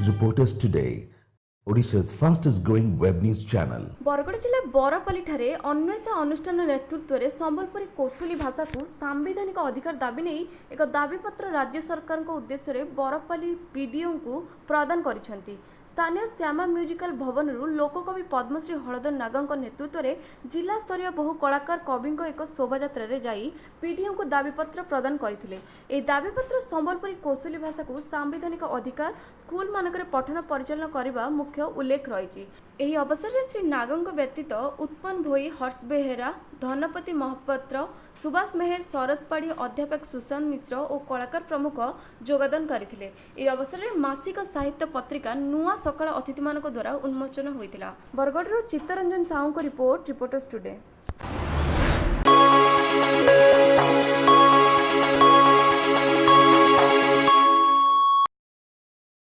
is Reporters Today, Odisha's fastest growing web news channel. Bargarh जिला बरपाली ठारे अन्वेषा अनुष्ठान नेतृत्व में संबलपुरी कौशली भाषा को सांविधानिक अधिकार दाबी नहीं एक दाबीपत्र राज्य सरकार उद्देश्य रे बरपाली पीडीओ को प्रदान करिसेंती। स्थानीय श्यामा म्यूजिकल भवन लोककवि पद्मश्री हलधर नागों नेतृत्व में जिला स्तरीय बहु कलाकार कवि एक शोभायात्रा रे जाई पीडीओ को दाबीपत्र प्रदान करथिले। ए दाबीपत्र संबलपुरी कौशली भाषा को सांविधानिक अधिकार स्कूल मानकरे पठन परिचालन करबा मुख्य उल्लेख रही। ଏହି ଅବସରରେ ଶ୍ରୀ ନାଗଙ୍କ ବ୍ୟତୀତ ଉତ୍ପନ୍ନ ଭୋଇ, ହର୍ଷ ବେହେରା, ଧନପତି ମହାପାତ୍ର, ସୁବାସ ମେହେର, ଶରଦ ପାଢ଼ୀ, ଅଧ୍ୟାପକ ସୁଶାନ୍ତ ମିଶ୍ର ଓ କଳାକାର ପ୍ରମୁଖ ଯୋଗଦାନ କରିଥିଲେ। ଏହି ଅବସରରେ ମାସିକ ସାହିତ୍ୟ ପତ୍ରିକା ନୂଆ ସକାଳ ଅତିଥିମାନଙ୍କ ଦ୍ୱାରା ଉନ୍ମୋଚନ ହୋଇଥିଲା। ବରଗଡ଼ରୁ ଚିତ୍ତରଞ୍ଜନ ସାହୁଙ୍କ ରିପୋର୍ଟ, ରିପୋର୍ଟର୍ସ ଟୁଡେ।